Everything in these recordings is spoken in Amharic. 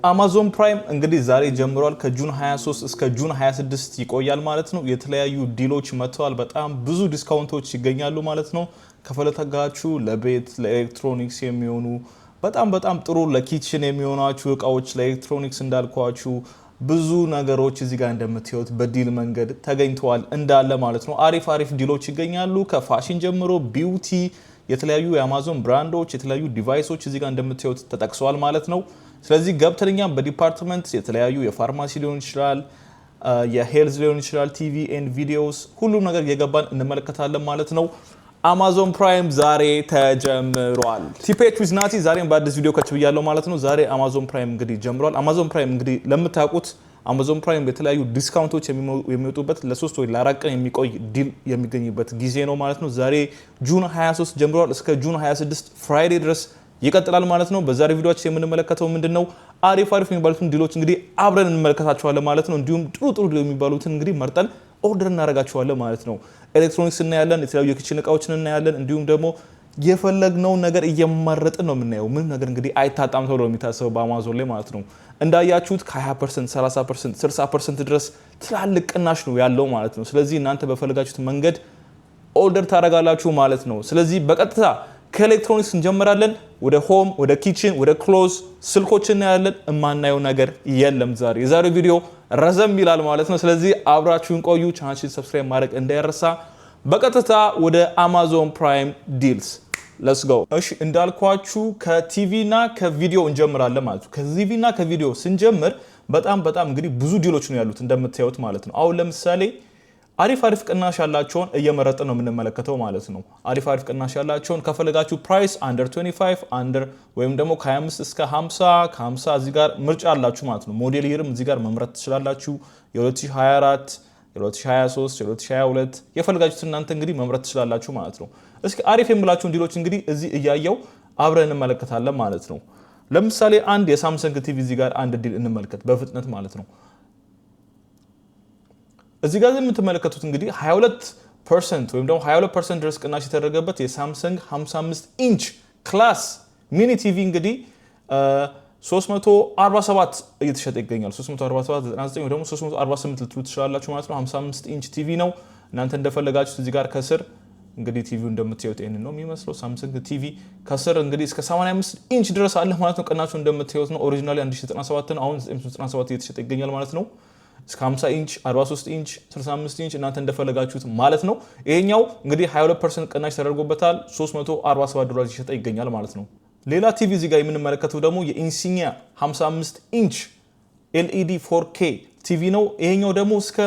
አማዞን ፕራይም እንግዲህ ዛሬ ጀምሯል ከጁን 23 እስከ ጁን 26 ይቆያል ማለት ነው። የተለያዩ ዲሎች መጥተዋል። በጣም ብዙ ዲስካውንቶች ይገኛሉ ማለት ነው። ከፈለጋችሁ ለቤት ለኤሌክትሮኒክስ የሚሆኑ በጣም ጥሩ ለኪችን የሚሆናችሁ እቃዎች ለኤሌክትሮኒክስ እንዳልኳችሁ ብዙ ነገሮች እዚህ ጋር እንደምታዩት በዲል መንገድ ተገኝተዋል እንዳለ ማለት ነው። አሪፍ ዲሎች ይገኛሉ ከፋሽን ጀምሮ ቢዩቲ የተለያዩ የአማዞን ብራንዶች የተለያዩ ዲቫይሶች እዚህ ጋር እንደምታዩት ተጠቅሰዋል ማለት ነው። ስለዚህ ገብተኛም በዲፓርትመንት የተለያዩ የፋርማሲ ሊሆን ይችላል የሄልዝ ሊሆን ይችላል ቲቪ ኤንድ ቪዲዮስ ሁሉም ነገር እየገባን እንመለከታለን ማለት ነው። አማዞን ፕራይም ዛሬ ተጀምሯል። ቲፔች ዊዝ ናቲ ዛሬም በአዲስ ቪዲዮ ከች ብያለሁ ማለት ነው። ዛሬ አማዞን ፕራይም እንግዲህ ጀምሯል። አማዞን ፕራይም እንግዲህ ለምታውቁት አማዞን ፕራይም የተለያዩ ዲስካውንቶች የሚወጡበት ለ3 ወይ ለ4 ቀን የሚቆይ ዲል የሚገኝበት ጊዜ ነው ማለት ነው። ዛሬ ጁን 23 ጀምሯል እስከ ጁን 26 ፍራይዴ ድረስ ይቀጥላል ማለት ነው። በዛሬ ቪዲዮአችን የምንመለከተው ምንድነው አሪፍ የሚባሉትን ዲሎች እንግዲህ አብረን እንመለከታቸዋለን ማለት ነው። እንዲሁም ጥሩ ዲል የሚባሉትን እንግዲህ መርጠን ኦርደር እናደርጋቸዋለን ማለት ነው። ኤሌክትሮኒክስ እናያለን፣ የተለያዩ የኪችን እቃዎችን እናያለን። እንዲሁም ደግሞ የፈለግነው ነገር እየመረጥን ነው የምናየው። ምንም ነገር እንግዲህ አይታጣም ተብሎ የሚታሰበው በአማዞን ላይ ማለት ነው። እንዳያችሁት ከ20%፣ 30%፣ 60% ድረስ ትላልቅ ቅናሽ ነው ያለው ማለት ነው። ስለዚህ እናንተ በፈለጋችሁት መንገድ ኦርደር ታደርጋላችሁ ማለት ነው። ስለዚህ በቀጥታ ከኤሌክትሮኒክስ እንጀምራለን። ወደ ሆም፣ ወደ ኪችን፣ ወደ ክሎዝ ስልኮች እናያለን። የማናየው ነገር የለም ዛሬ። የዛሬው ቪዲዮ ረዘም ይላል ማለት ነው። ስለዚህ አብራችሁን ቆዩ። ቻናላችንን ሰብስክራይብ ማድረግ እንዳይረሳ። በቀጥታ ወደ አማዞን ፕራይም ዲልስ ሌትስ ጎ። እሺ እንዳልኳችሁ ከቲቪ እና ከቪዲዮ እንጀምራለን ማለት ነው። ከቲቪ እና ከቪዲዮ ስንጀምር በጣም እንግዲህ ብዙ ዲሎች ነው ያሉት እንደምታዩት ማለት ነው። አሁን ለምሳሌ አሪፍ ቅናሽ ያላቸውን እየመረጥን ነው የምንመለከተው ማለት ነው። አሪፍ ቅናሽ ያላቸውን ከፈለጋችሁ ፕራይስ አንደር 25 አንደር ወይም ደግሞ ከ25 እስከ 50 ከ50 እዚህ ጋር ምርጫ አላችሁ ማለት ነው። ሞዴል ይርም እዚህ ጋር መምረጥ ትችላላችሁ። የ2024 የ2023 የ2022 የፈለጋችሁት እናንተ እንግዲህ መምረጥ ትችላላችሁ ማለት ነው። እስኪ አሪፍ የምላችሁን ዲሎች እንግዲህ እዚህ እያየው አብረን እንመለከታለን ማለት ነው። ለምሳሌ አንድ የሳምሰንግ ቲቪ እዚህ ጋር አንድ ዲል እንመልከት በፍጥነት ማለት ነው። እዚህ ጋር የምትመለከቱት እንግዲህ 22% ወይም ደግሞ 22% ድረስ ቅናሽ የተደረገበት የሳምሰንግ 55 ኢንች ክላስ ሚኒ ቲቪ እንግዲህ 347 እየተሸጠ ይገኛል። 347 99 ወይ ደግሞ 348 ልትሉ ትችላላችሁ ማለት ነው። 55 ኢንች ቲቪ ነው። እናንተ እንደፈለጋችሁት እዚህ ጋር ከስር እንግዲህ ቲቪው እንደምታዩት ይሄን ነው የሚመስለው። ሳምሰንግ ቲቪ ከስር እንግዲህ እስከ 85 ኢንች ድረስ አለ ማለት ነው። ቅናሹ እንደምታዩት ነው። ኦሪጂናሊ 1097 ነው። አሁን 997 እየተሸጠ ይገኛል ማለት ነው። እስከ 50 ኢንች 43 ኢንች 65 ኢንች እናንተ እንደፈለጋችሁት ማለት ነው። ይሄኛው እንግዲህ 22% ቅናሽ ተደርጎበታል። $347 ይሸጣ ይገኛል ማለት ነው። ሌላ ቲቪ እዚህ ጋር የምንመለከተው ደግሞ የኢንሲኒያ 55 ኢንች ኤልኢዲ 4K ቲቪ ነው። ይሄኛው ደግሞ እስከ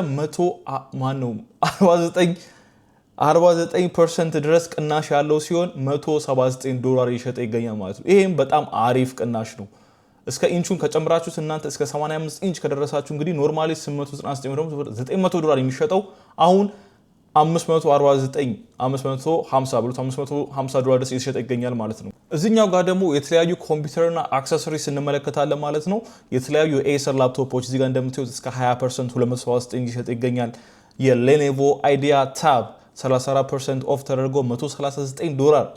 49% ድረስ ቅናሽ ያለው ሲሆን $179 ይሸጣ ይገኛል ማለት ነው። ይሄም በጣም አሪፍ ቅናሽ ነው። እስከ ኢንቹን ከጨምራችሁት እናንተ እስከ 85 ኢንች ከደረሳችሁ እንግዲህ ኖርማሊ $899 ወይ $900 የሚሸጠው አሁን $550 ብሉት $550 ድረስ እየተሸጠ ይገኛል ማለት ነው። እዚህኛው ጋር ደግሞ የተለያዩ ኮምፒውተርና አክሰሰሪስ እንመለከታለን ማለት ነው። የተለያዩ የኤሰር ላፕቶፖች እዚህ ጋር እንደምታዩት እስከ 20% $279 እየተሸጠ ይገኛል። የሌኖቮ አይዲያ ታብ 34% ኦፍ ተደርጎ $139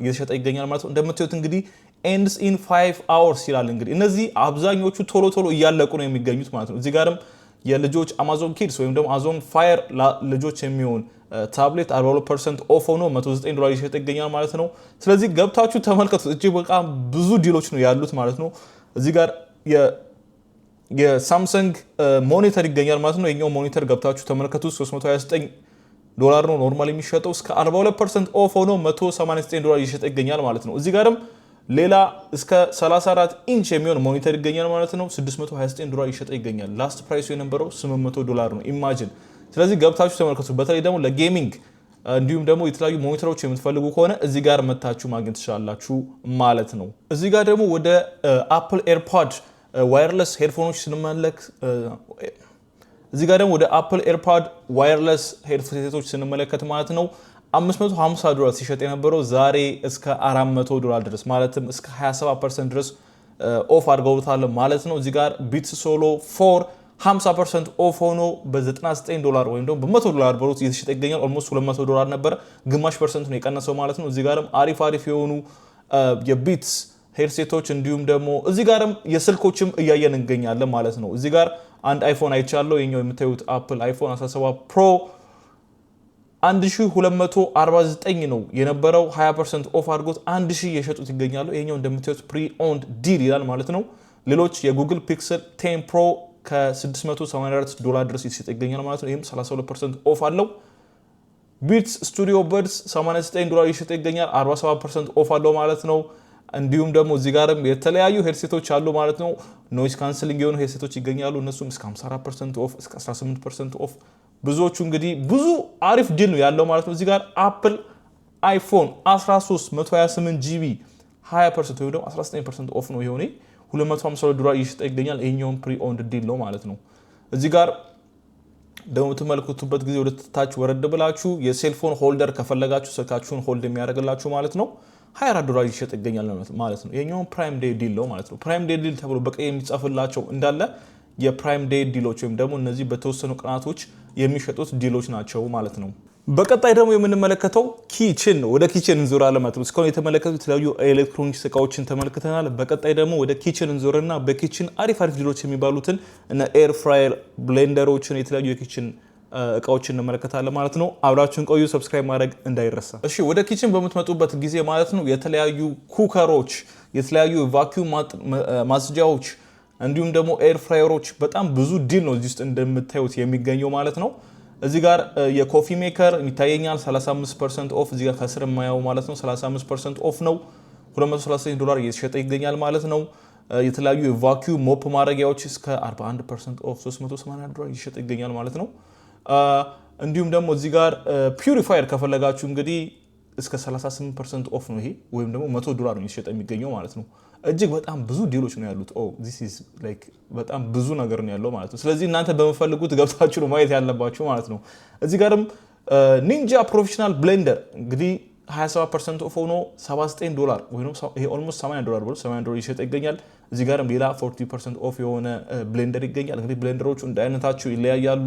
እየተሸጠ ይገኛል ማለት ነው። እንደምታዩት እንግዲህ ends in 5 hours ይላል። እንግዲህ እነዚህ አብዛኞቹ ቶሎ እያለቁ ነው የሚገኙት ማለት ነው። እዚህ ጋርም የልጆች አማዞን ኪድስ ወይም ደግሞ አማዞን ፋየር ልጆች የሚሆን ታብሌት 42% ኦፍ ሆኖ $109 እየተሸጠ ይገኛል ማለት ነው። ስለዚህ ገብታችሁ ተመልከቱት። እጅግ በጣም ብዙ ዲሎች ነው ያሉት ማለት ነው። እዚህ ጋር የሳምሰንግ ሞኒተር ይገኛል ማለት ነው። የኛው ሞኒተር ገብታችሁ ተመልከቱት። $329 ነው ኖርማል የሚሸጠው። እስከ 42% ኦፍ ሆኖ $189 እየተሸጠ ይገኛል ማለት ነው። እዚህ ጋርም ሌላ እስከ 34 ኢንች የሚሆን ሞኒተር ይገኛል ማለት ነው። $629 ይሸጥ ይገኛል። ላስት ፕራይሱ የነበረው $800 ነው። ኢማጂን። ስለዚህ ገብታችሁ ተመልከቱ። በተለይ ደግሞ ለጌሚንግ እንዲሁም ደግሞ የተለያዩ ሞኒተሮች የምትፈልጉ ከሆነ እዚህ ጋር መታችሁ ማግኘት ትችላላችሁ ማለት ነው። እዚህ ጋር ደግሞ ወደ አፕል ኤርፖድ ዋየርለስ ሄድፎኖች ስንመለክ እዚህ ጋር ደግሞ ወደ አፕል ኤርፖድ ዋየርለስ ሄድፎኖች ስንመለከት ማለት ነው $550 ሲሸጥ የነበረው ዛሬ እስከ $400 ድረስ ማለትም እስከ 27% ድረስ ኦፍ አድርገውታል ማለት ነው። እዚህ ጋር ቢትስ ሶሎ 4 50% ኦፍ ሆኖ $99 ወይም ደግሞ $100 በሮት እየተሸጠ ይገኛል። ኦልሞስት $200 ነበር፣ ግማሽ ፐርሰንት ነው የቀነሰው ማለት ነው። እዚህ ጋርም አሪፍ የሆኑ የቢትስ ሄድሴቶች እንዲሁም ደግሞ እዚህ ጋርም የስልኮችም እያየን እንገኛለን ማለት ነው። እዚህ ጋር አንድ አይፎን አይቻለሁ። የኛው የምታዩት አፕል አይፎን 17 ፕሮ 1249 ነው የነበረው 20% ኦፍ አድርጎት 1000 የሸጡት ይገኛሉ። ይሄኛው እንደምታዩት ፕሪ ኦውንድ ዲል ይላል ማለት ነው። ሌሎች የጉግል ፒክሰል 10 ፕሮ ከ$684 ድረስ ይሸጥ ይገኛል ማለት ነው። ይሄም 32% ኦፍ አለው። ቢትስ ስቱዲዮ በድስ $89 ይሸጥ ይገኛል 47% ኦፍ አለው ማለት ነው። እንዲሁም ደግሞ እዚህ ጋርም የተለያዩ ሄድሴቶች አሉ ማለት ነው። ኖይዝ ካንሰሊንግ የሆኑ ሄድሴቶች ይገኛሉ። እነሱም እስከ 54% ኦፍ እስከ 18% ኦፍ ብዙዎቹ እንግዲህ ብዙ አሪፍ ዲል ነው ያለው ማለት ነው። እዚህ ጋር አፕል አይፎን 13 128 ጂቢ 20% ወይ ደግሞ 19% ኦፍ ነው የሆነ $252 ይሸጥ ይገኛል። ይሄኛው ፕሪ ኦውንድ ዲል ነው ማለት ነው። እዚህ ጋር ደግሞ ተመልክቱበት ጊዜ ወደ ታች ወረድ ብላችሁ የሴልፎን ሆልደር ከፈለጋችሁ ስልካችሁን ሆልድ የሚያደርግላችሁ ማለት ነው $24 ይሸጥ ይገኛል ማለት ነው። ይሄኛው ፕራይም ዴይ ዲል ነው ማለት ነው። ፕራይም ዴይ ዲል ተብሎ በቀይ የሚጻፍላቸው እንዳለ የፕራይም ዴይ ዲሎች ወይም ደግሞ እነዚህ በተወሰኑ ቀናቶች የሚሸጡት ዲሎች ናቸው ማለት ነው። በቀጣይ ደግሞ የምንመለከተው ኪችን ነው። ወደ ኪችን እንዞራለን ማለት ነው። እስካሁን የተመለከቱት የተለያዩ ኤሌክትሮኒክስ እቃዎችን ተመልክተናል። በቀጣይ ደግሞ ወደ ኪችን እንዞርና በኪችን አሪፍ ዲሎች የሚባሉትን እና ኤር ፍራየር፣ ብሌንደሮችን የተለያዩ የኪችን እቃዎችን እንመለከታለን ማለት ነው። አብራችሁን ቆዩ። ሰብስክራይብ ማድረግ እንዳይረሳ። እሺ፣ ወደ ኪችን በምትመጡበት ጊዜ ማለት ነው የተለያዩ ኩከሮች፣ የተለያዩ ቫኪዩም ማጽጃዎች እንዲሁም ደግሞ ኤር ፍራየሮች በጣም ብዙ ዲል ነው እዚህ ውስጥ እንደምታዩት የሚገኘው ማለት ነው። እዚህ ጋር የኮፊ ሜከር ይታየኛል 35% ኦፍ። እዚህ ጋር ከስር የማያው ማለት ነው 35% ኦፍ ነው። $239 እየተሸጠ ይገኛል ማለት ነው። የተለያዩ የቫኪዩም ሞፕ ማድረጊያዎች እስከ 41% ኦፍ $380 እየተሸጠ ይገኛል ማለት ነው። እንዲሁም ደግሞ እዚህ ጋር ፒዩሪፋየር ከፈለጋችሁ እንግዲህ እስከ 38% ኦፍ ነው ይሄ ወይም ደግሞ $100 ነው እየተሸጠ የሚገኘው ማለት ነው። እጅግ በጣም ብዙ ዲሎች ነው ያሉት። this is like በጣም ብዙ ነገር ነው ያለው ማለት ነው። ስለዚህ እናንተ በመፈልጉት ገብታችሁ ነው ማየት ያለባችሁ ማለት ነው። እዚህ ጋርም ኒንጃ ፕሮፌሽናል ብሌንደር እንግዲህ 27% ኦፍ ሆኖ $79 ወይም ይሄ ኦልሞስት $80 ብሎ $80 ይሸጥ ይገኛል። እዚህ ጋርም ሌላ 40% ኦፍ የሆነ ብሌንደር ይገኛል። እንግዲህ ብሌንደሮቹ እንደ አይነታቸው ይለያያሉ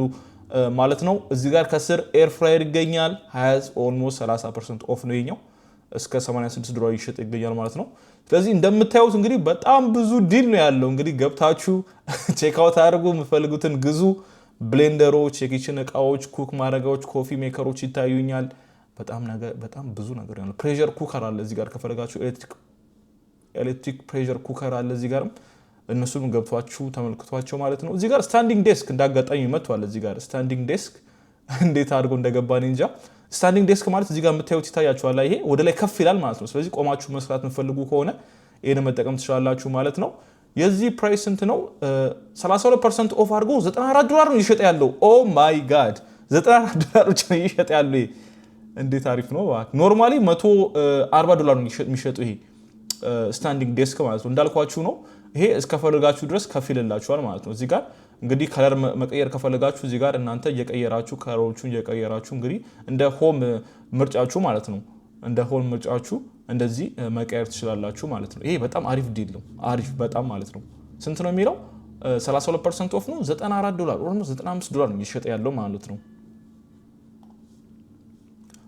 ማለት ነው። እዚህ ጋር ከስር ኤር ፍራየር ይገኛል ኦልሞስት 30% ኦፍ ነው ይሄኛው እስከ $86 ይሸጥ ይገኛል ማለት ነው። ስለዚህ እንደምታዩት እንግዲህ በጣም ብዙ ዲል ነው ያለው። እንግዲህ ገብታችሁ ቼክ አውት አድርጉ፣ የምትፈልጉትን ግዙ። ብሌንደሮች፣ የኪችን እቃዎች፣ ኩክ ማድረጊያዎች፣ ኮፊ ሜከሮች ይታዩኛል። በጣም ብዙ ነገር ያለው ፕሬሸር ኩከር አለ እዚህ ጋር ከፈለጋችሁ ኤሌክትሪክ ፕሬሸር ኩከር አለ እዚህ ጋርም እነሱም ገብቷችሁ ተመልክቷቸው ማለት ነው። እዚህ ጋር ስታንዲንግ ዴስክ እንዳጋጣሚ መጥቷል። እዚህ ጋር ስታንዲንግ ዴስክ እንዴት አድርጎ እንደገባን እንጃ። ስታንዲንግ ዴስክ ማለት እዚህ ጋር የምታዩት ይታያችኋል። ይሄ ወደ ላይ ከፍ ይላል ማለት ነው። ስለዚህ ቆማችሁ መስራት የምትፈልጉ ከሆነ ይሄን መጠቀም ትችላላችሁ ማለት ነው። የዚህ ፕራይስ ስንት ነው? 32% ኦፍ አድርጎ $94 ነው እየሸጠ ያለው። ኦ ማይ ጋድ $94 ብቻ ነው እየሸጠ ያለው። ይሄ እንዴት አሪፍ ነው! ኖርማሊ $140 ነው የሚሸጠው ይሄ ስታንዲንግ ዴስክ ማለት ነው። እንዳልኳችሁ ነው። ይሄ እስከፈለጋችሁ ድረስ ከፍ ይልላችኋል ማለት ነው። እዚህ ጋር እንግዲህ ከለር መቀየር ከፈለጋችሁ እዚህ ጋር እናንተ እየቀየራችሁ ከለሮቹን እየቀየራችሁ እንግዲህ እንደ ሆም ምርጫችሁ ማለት ነው እንደ ሆም ምርጫችሁ እንደዚህ መቀየር ትችላላችሁ ማለት ነው። ይሄ በጣም አሪፍ ዲል ነው። አሪፍ በጣም ማለት ነው። ስንት ነው የሚለው? 32% ኦፍ ነው $94 ወይም $95 ነው እየሸጠ ያለው ማለት ነው።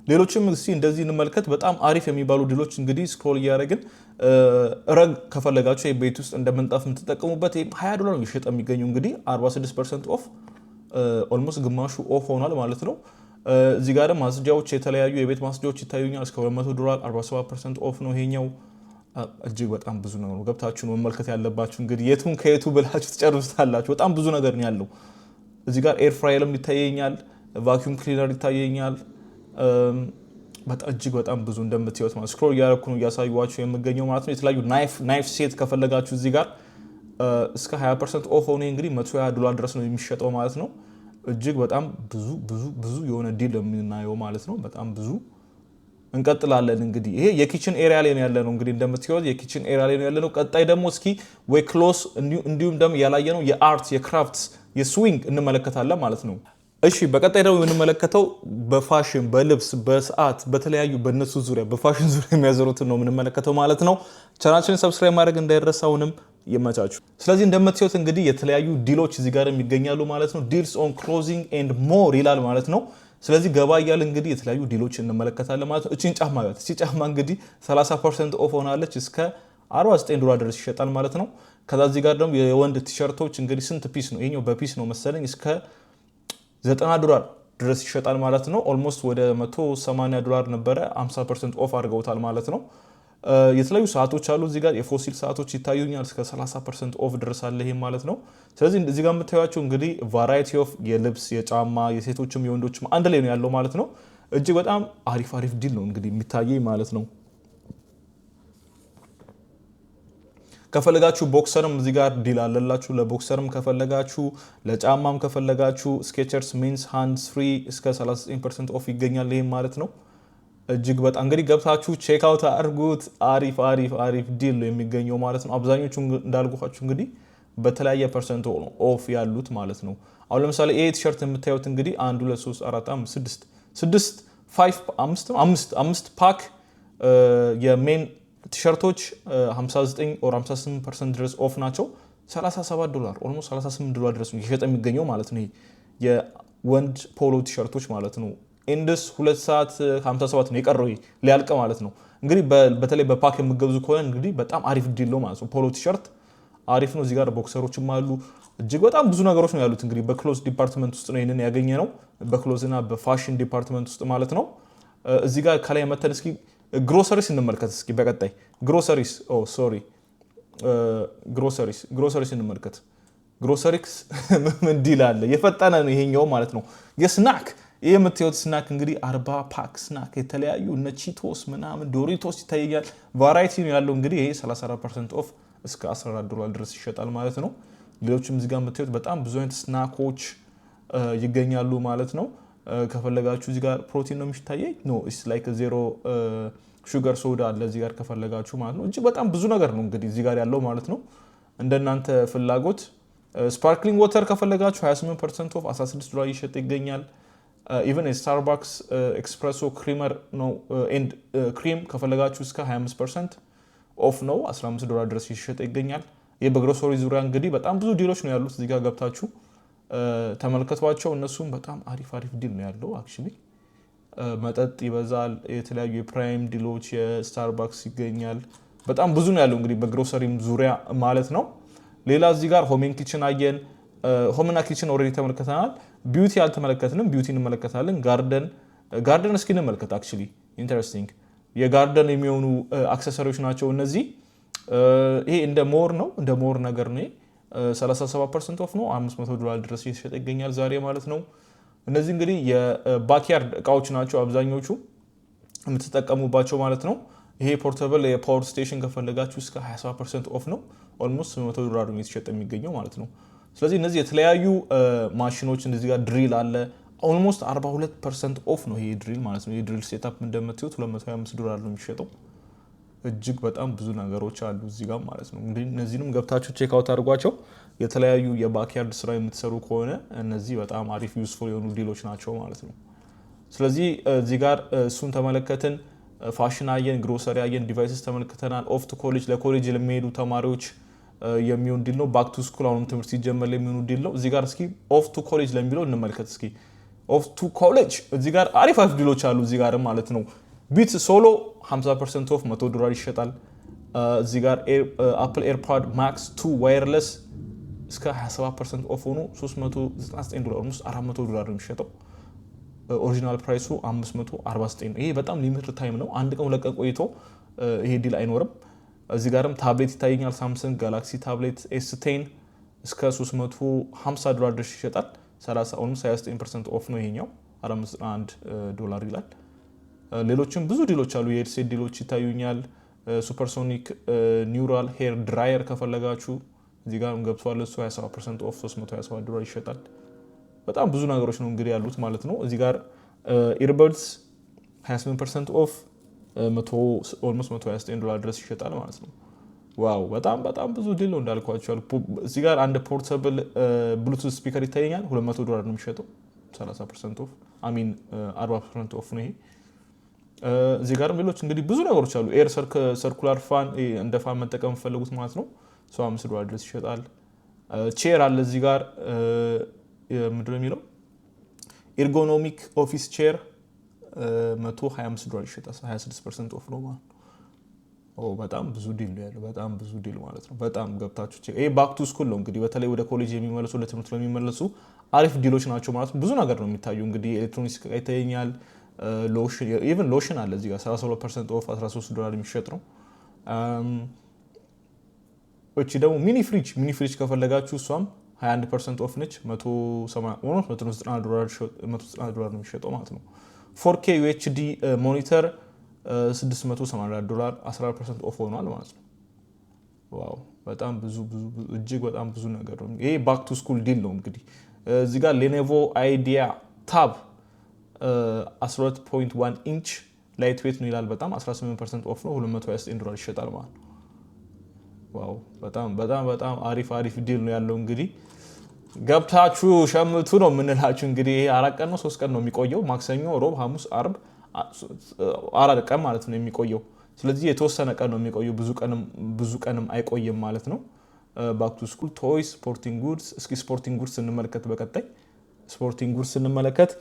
ሌሎችም እስቲ እንደዚህ እንመልከት። በጣም አሪፍ የሚባሉ ዲሎች እንግዲህ ስክሮል እያደረግን ረግ ከፈለጋችሁ የቤት ውስጥ እንደምንጣፍ የምትጠቀሙበት $20 ነው እየሸጠ የሚገኘው እንግዲህ 46% ኦፍ ኦልሞስት ግማሹ ኦፍ ሆኗል ማለት ነው። እዚህ ጋር ማጽጃዎች የተለያዩ የቤት ማጽጃዎች ይታዩኛል እስከ $200 47% ኦፍ ነው ይሄኛው። እጅግ በጣም ብዙ ነው። ገብታችሁ ነው መመልከት ያለባችሁ እንግዲህ የቱን ከየቱ ብላችሁ ትጨርሱታላችሁ። በጣም ብዙ ነገር ነው ያለው። እዚህ ጋር ኤር ፍራየርም ይታየኛል፣ ቫኪዩም ክሊነር ይታየኛል። በጣም እጅግ በጣም ብዙ እንደምትዩት ማለት ስክሮል እያደረኩ ነው እያሳዩዋችሁ የምገኘው ማለት ነው። የተለያዩ ናይፍ ሴት ከፈለጋችሁ እዚህ ጋር እስከ 20% ኦፍ ሆነ እንግዲህ $120 ድረስ ነው የሚሸጠው ማለት ነው። እጅግ በጣም ብዙ የሆነ ዲል የምናየው ማለት ነው። በጣም ብዙ እንቀጥላለን እንግዲህ ይሄ የኪችን ኤሪያ ላይ ነው ያለነው። እንግዲህ እንደምትዩት የኪችን ኤሪያ ላይ ነው ያለነው። ቀጣይ ደግሞ እስኪ ወይ ክሎስ እንዲሁም ደግሞ ያላየነው የአርት የክራፍትስ የስዊንግ እንመለከታለን ማለት ነው። እሺ በቀጣይ ደግሞ የምንመለከተው በፋሽን በልብስ በሰዓት በተለያዩ በእነሱ ዙሪያ በፋሽን ዙሪያ የሚያዘሩትን ነው የምንመለከተው ማለት ነው። ቻናላችንን ሰብስክራይብ ማድረግ እንዳይረሳውንም ይመቻችሁ። ስለዚህ እንደምትዩት እንግዲህ የተለያዩ ዲሎች እዚህ ጋር የሚገኛሉ ማለት ነው። ዲልስ ኦን ክሎዚንግ ኤንድ ሞር ይላል ማለት ነው። ስለዚህ ገባ እያለ እንግዲህ የተለያዩ ዲሎች እንመለከታለን ማለት ነው። እቺን ጫማ እንግዲህ 30% ኦፍ ሆናለች እስከ $49 ድረስ ይሸጣል ማለት ነው። ከዛ እዚህ ጋር ደግሞ የወንድ ቲሸርቶች እንግዲህ ስንት ፒስ ነው ይሄኛው በፒስ ነው መሰለኝ እስከ $90 ድረስ ይሸጣል ማለት ነው። ኦልሞስት ወደ $180 ነበረ 50% ኦፍ አድርገውታል ማለት ነው። የተለያዩ ሰዓቶች አሉ እዚህ ጋር የፎሲል ሰዓቶች ይታዩኛል እስከ 30% ኦፍ ድረስ አለ ይሄ ማለት ነው። ስለዚህ እዚህ ጋር የምታዩቸው እንግዲህ ቫራይቲ ኦፍ የልብስ የጫማ የሴቶችም የወንዶችም አንድ ላይ ነው ያለው ማለት ነው። እጅግ በጣም አሪፍ ዲል ነው እንግዲህ የሚታየኝ ማለት ነው። ከፈለጋችሁ ቦክሰርም እዚህ ጋር ዲል አለላችሁ። ለቦክሰርም ከፈለጋችሁ ለጫማም ከፈለጋችሁ ስኬቸርስ ሜንስ ሃንድስ ፍሪ እስከ 39% ኦፍ ይገኛል ይሄ ማለት ነው። እጅግ በጣም እንግዲህ ገብታችሁ ቼክ አውት አድርጉት። አሪፍ ዲል ነው የሚገኘው ማለት ነው። አብዛኞቹ እንዳልኳችሁ እንግዲህ በተለያየ ፐርሰንት ኦፍ ያሉት ማለት ነው። አሁን ለምሳሌ ይሄ ቲሸርት የምታዩት እንግዲህ 1 2 3 4 5 6 ፓክ የሜን ቲሸርቶች 59 or 58% ድረስ ኦፍ ናቸው። $37 ኦልሞስት $38 ድረስ ነው እየሸጠ የሚገኘው ማለት ነው። የወንድ ፖሎ ቲሸርቶች ማለት ነው። ኢንድስ 2 ሰዓት 57 ነው የቀረው ሊያልቅ ማለት ነው። እንግዲህ በተለይ በፓክ የምትገዙ ከሆነ እንግዲህ በጣም አሪፍ ዲል ነው ማለት ነው። ፖሎ ቲሸርት አሪፍ ነው። እዚህ ጋር ቦክሰሮችም አሉ። እጅግ በጣም ብዙ ነገሮች ነው ያሉት። እንግዲህ በክሎዝ ዲፓርትመንት ውስጥ ነው ይሄንን ያገኘ ነው። በክሎዝ እና በፋሽን ዲፓርትመንት ውስጥ ማለት ነው። እዚህ ጋር ከላይ መተን እስኪ ግሮሰሪስ እንመልከት እስኪ በቀጣይ ግሮሰሪስ እንመልከት። ግሮሰሪስ ምን ዲል አለ? የፈጠነ ነው ይሄኛው ማለት ነው። የስናክ ይሄ የምታዩት ስናክ እንግዲህ 40 ፓክ ስናክ የተለያዩ እነ ቺቶስ ምናምን ዶሪቶስ ይታያል። ቫራይቲ ነው ያለው እንግዲህ ይሄ 34% ኦፍ እስከ $14 ድረስ ይሸጣል ማለት ነው። ሌሎችም እዚህ ጋር የምታዩት በጣም ብዙ አይነት ስናኮች ይገኛሉ ማለት ነው። ከፈለጋችሁ እዚህ ጋር ፕሮቲን ነው የሚታየኝ ኖ ኢትስ ላይክ ዜሮ ሹገር ሶዳ አለ እዚህ ጋር ከፈለጋችሁ ማለት ነው። እጅግ በጣም ብዙ ነገር ነው እንግዲህ እዚህ ጋር ያለው ማለት ነው እንደናንተ ፍላጎት። ስፓርክሊንግ ዋተር ከፈለጋችሁ 28% ኦፍ $16 ይሸጥ ይገኛል። ኢቨን ስታርባክስ ኤክስፕሬሶ ክሪመር ነው ኤንድ ክሪም ከፈለጋችሁ እስከ 25% ኦፍ ነው $15 ድረስ ይሸጥ ይገኛል። ይህ በግሮሰሪ ዙሪያ እንግዲህ በጣም ብዙ ዲሎች ነው ያሉት። እዚህ ጋር ገብታችሁ ተመልከቷቸው። እነሱም በጣም አሪፍ ዲል ነው ያለው አክቹሊ መጠጥ ይበዛል። የተለያዩ የፕራይም ዲሎች የስታርባክስ ይገኛል። በጣም ብዙ ነው ያለው እንግዲህ በግሮሰሪም ዙሪያ ማለት ነው። ሌላ እዚህ ጋር ሆሜን ኪችን አየን። ሆምና ኪችን ኦልሬዲ ተመልከተናል። ቢዩቲ አልተመለከትንም። ቢዩቲ እንመለከታለን። ጋርደን እስኪ እንመልከት። አክቹሊ ኢንተረስቲንግ የጋርደን የሚሆኑ አክሰሰሪዎች ናቸው እነዚህ። ይሄ እንደ ሞር ነገር ነው። 37% ኦፍ ነው $500 ድረስ እየተሸጠ ይገኛል ዛሬ ማለት ነው። እነዚህ እንግዲህ የባክያርድ እቃዎች ናቸው አብዛኞቹ የምትጠቀሙባቸው ማለት ነው። ይሄ ፖርታብል የፓወር ስቴሽን ከፈለጋችሁ እስከ 27% ኦፍ ነው። ኦልሞስት $100 ነው እየተሸጠ የሚገኘው ማለት ነው። ስለዚህ እነዚህ የተለያዩ ማሽኖች እንደዚህ ጋር ድሪል አለ። ኦልሞስት 42% ኦፍ ነው ይሄ ድሪል ማለት ነው። የድሪል ሴታፕ እንደምታዩት $225 ነው የሚሸጠው። እጅግ በጣም ብዙ ነገሮች አሉ እዚህ ጋር ማለት ነው። እንግዲህ እነዚህንም ገብታችሁ ቼክ አውት አድርጓቸው። የተለያዩ የባክያርድ ስራ የምትሰሩ ከሆነ እነዚህ በጣም አሪፍ ዩዝፉል የሆኑ ዲሎች ናቸው ማለት ነው። ስለዚህ እዚህ ጋር እሱን ተመለከትን። ፋሽን አየን፣ ግሮሰሪ አየን፣ ዲቫይስስ ተመልክተናል። ኦፍ ቱ ኮሌጅ ለኮሌጅ ለሚሄዱ ተማሪዎች የሚሆን ዲል ነው። ባክ ቱ ስኩል አሁንም ትምህርት ሲጀመር የሚሆኑ ዲል ነው። እዚህ ጋር እስኪ ኦፍ ቱ ኮሌጅ ለሚለው እንመልከት እስኪ። ኦፍ ቱ ኮሌጅ እዚህ ጋር አሪፍ ዲሎች አሉ እዚህ ጋር ማለት ነው። ቢትስ ሶሎ 50% ኦፍ $100 ይሸጣል። እዚህ ጋር አፕል ኤርፖድ ማክስ 2 ዋየርለስ እስከ 27% ኦፍ ሆኖ $399 ኦልሞስት $400 ነው የሚሸጠው። ኦሪጂናል ፕራይሱ $549 ነው። ይሄ በጣም ሊሚትድ ታይም ነው። አንድ ቀን ሁለት ቀን ቆይቶ ይሄ ዲል አይኖርም። እዚህ ጋርም ታብሌት ይታየኛል። ሳምሰንግ ጋላክሲ ታብሌት S10 እስከ $350 ድረስ ይሸጣል። 29% ኦፍ ነው ይሄኛው $491 ይላል። ሌሎችም ብዙ ዲሎች አሉ። የሄድሴት ዲሎች ይታዩኛል። ሱፐርሶኒክ ኒውራል ሄር ድራየር ከፈለጋችሁ እዚህ ጋር ገብቷል። እሱ 27% ኦፍ $327 ይሸጣል። በጣም ብዙ ነገሮች ነው እንግዲህ ያሉት ማለት ነው። እዚህ ጋር ኢርበድስ 28% ኦፍ ኦልሞስት $129 ድረስ ይሸጣል ማለት ነው። ዋው በጣም ብዙ ዲል ነው እንዳልኳቸው። እዚህ ጋር አንድ ፖርታብል ብሉቱዝ ስፒከር ይታየኛል። $200 ነው የሚሸጠው። 30% ኦፍ 40% ኦፍ ነው ይሄ። እዚህ ጋርም ሌሎች እንግዲህ ብዙ ነገሮች አሉ። ኤር ሰርኩላር ፋን እንደ ፋን መጠቀም ፈልጉት ማለት ነው $5 ድረስ ይሸጣል። ቼር አለ እዚህ ጋር ምንድነው የሚለው ኤርጎኖሚክ ኦፊስ ቼር $125 ይሸጣል። 26% ኦፍ ነው ማለት ነው። በጣም ብዙ ዲል ነው ያለው። በጣም ብዙ ዲል ማለት ነው። በጣም ገብታችሁ ይሄ ባክ ቱ ስኩል ነው እንግዲህ በተለይ ወደ ኮሌጅ የሚመለሱ ለትምህርት ለሚመለሱ አሪፍ ዲሎች ናቸው ማለት ነው። ብዙ ነገር ነው የሚታዩ እንግዲህ ኤሌክትሮኒክስ እቃ ይታየኛል። ሎሽን ኢቭን ሎሽን አለ እዚህ ጋር 32% ኦፍ $13 የሚሸጥ ነው። እቺ ደግሞ ሚኒ ፍሪጅ ከፈለጋችሁ እሷም 21% ኦፍ ነች። $190 ነው የሚሸጠው ማለት ነው። 4K UHD ሞኒተር $680 14% ኦፍ ሆኗል ማለት ነው። ዋው በጣም ብዙ እጅግ በጣም ብዙ ነገር ነው። ይሄ ባክ ቱ ስኩል ዲል ነው እንግዲህ እዚህ ጋር ሌኖቮ አይዲያ ታብ 12.1 ኢንች ላይት ዌት ነው ይላል። በጣም 18% ኦፍ ነው። $229 ይሸጣል ማለት ነው። ዋው በጣም አሪፍ ዲል ነው ያለው። እንግዲህ ገብታችሁ ሸምቱ ነው የምንላችሁ። እንግዲህ ይሄ 4 ቀን ነው 3 ቀን ነው የሚቆየው። ማክሰኞ፣ ሮብ፣ ሐሙስ፣ አርብ 4 ቀን ማለት ነው የሚቆየው። ስለዚህ የተወሰነ ቀን ነው የሚቆየው፣ ብዙ ቀንም አይቆይም ማለት ነው። ባክ ቱ ስኩል ቶይስ፣ ስፖርቲንግ ጉድስ። እስኪ ስፖርቲንግ ጉድስ ስንመለከት በቀጣይ ስፖርቲንግ ጉድስ ስንመለከት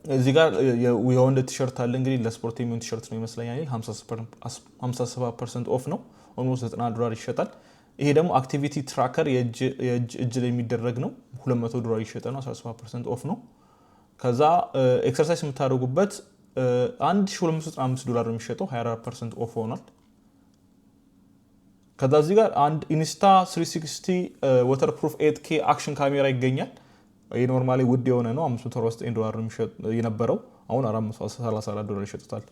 እዚህ ጋር የወንድ ቲሸርት አለ። እንግዲህ ለስፖርት የሚሆን ቲሸርት ነው ይመስለኛል። 57% ኦፍ ነው። ኦልሞስት $90 ይሸጣል። ይሄ ደግሞ አክቲቪቲ ትራከር የእጅ ላይ የሚደረግ ነው። $200 ይሸጣል ነው። 17% ኦፍ ነው። ከዛ ኤክሰርሳይዝ የምታደርጉበት $1295 ነው የሚሸጠው። 24% ኦፍ ሆኗል። ከዛ እዚህ ጋር አንድ ኢንስታ 360 ወተር ፕሩፍ 8K አክሽን ካሜራ ይገኛል። ይሄ ኖርማሊ ውድ የሆነ ነው። $549 ነው የነበረው። አሁን $434 ይሸጡታል።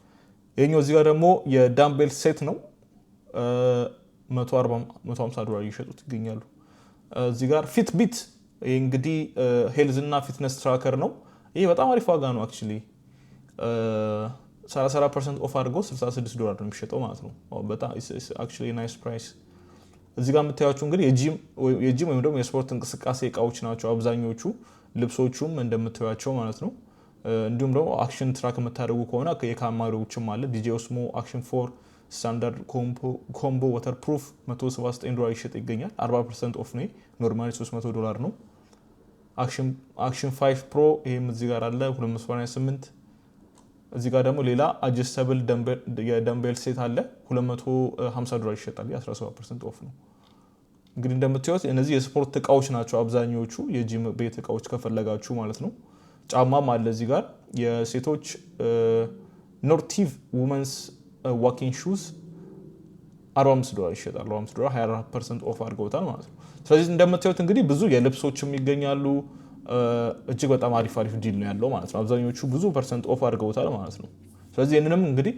ይሄኛው እዚህ ጋር ደግሞ የዳምቤል ሴት ነው። $150 እየሸጡት ይገኛሉ። እዚህ ጋር ፊትቢት እንግዲህ ሄልዝ እና ፊትነስ ትራከር ነው። ይሄ በጣም አሪፍ ዋጋ ነው። አክቹሊ 34% ኦፍ አድርጎ $66 ነው የሚሸጠው ማለት ነው። በጣም አክቹሊ ናይስ ፕራይስ። እዚህ ጋር የምታያቸው እንግዲህ የጂም ወይም ደግሞ የስፖርት እንቅስቃሴ እቃዎች ናቸው አብዛኞቹ። ልብሶቹም እንደምታያቸው ማለት ነው። እንዲሁም ደግሞ አክሽን ትራክ የምታደርጉ ከሆነ የካሜራዎችም አለ። ዲጄ ኦስሞ አክሽን 4 ስታንዳርድ ኮምቦ ወተር ፕሩፍ $179 ይሸጥ ይገኛል። 40% ኦፍ ነው። ኖርማሊ $300 ነው። አክሽን 5 ፕሮ ይሄም እዚህ ጋር አለ 288። እዚህ ጋር ደግሞ ሌላ አጀስተብል የደምቤል ሴት አለ $250 ይሸጣል። 17% ኦፍ ነው። እንግዲህ እንደምታዩት እነዚህ የስፖርት እቃዎች ናቸው አብዛኞቹ፣ የጂም ቤት እቃዎች ከፈለጋችሁ ማለት ነው። ጫማም አለ እዚህ ጋር የሴቶች ኖርቲቭ ውመንስ ዋኪንግ ሹዝ $45 ይሸጣል። $45 24% ኦፍ አድርገውታል ማለት ነው። ስለዚህ እንደምታዩት እንግዲህ ብዙ የልብሶችም ይገኛሉ። እጅግ በጣም አሪፍ ዲል ነው ያለው ማለት ነው። አብዛኞቹ ብዙ ፐርሰንት ኦፍ አድርገውታል ማለት ነው። ስለዚህ ይህንንም እንግዲህ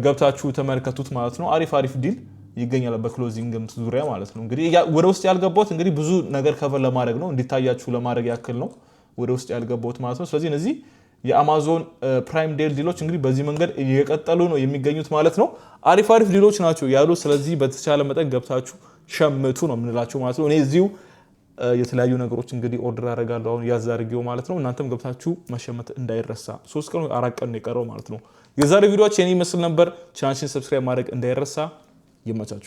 ገብታችሁ ተመልከቱት ማለት ነው። አሪፍ ዲል ይገኛል በክሎዚንግም ዙሪያ ማለት ነው። እንግዲህ ወደ ውስጥ ያልገባሁት እንግዲህ ብዙ ነገር ከቨር ለማድረግ ነው፣ እንዲታያችሁ ለማድረግ ያክል ነው ወደ ውስጥ ያልገባሁት ማለት ነው። ስለዚህ እነዚህ የአማዞን ፕራይም ዴል ዲሎች እንግዲህ በዚህ መንገድ እየቀጠሉ ነው የሚገኙት ማለት ነው። አሪፍ ዲሎች ናቸው ያሉ። ስለዚህ በተቻለ መጠን ገብታችሁ ሸምቱ ነው የምንላችሁ ማለት ነው። እኔ እዚሁ የተለያዩ ነገሮች እንግዲህ ኦርደር አደርጋለሁ አሁን ያዝ አድርጌው ማለት ነው። እናንተም ገብታችሁ መሸመት እንዳይረሳ። 3 ቀን 4 ቀን ነው የቀረው ማለት ነው። የዛሬ ቪዲዮዎች የኔ ይመስል ነበር። ቻናላችንን ሰብስክራይብ ማድረግ እንዳይረሳ። ይመቻችሁ።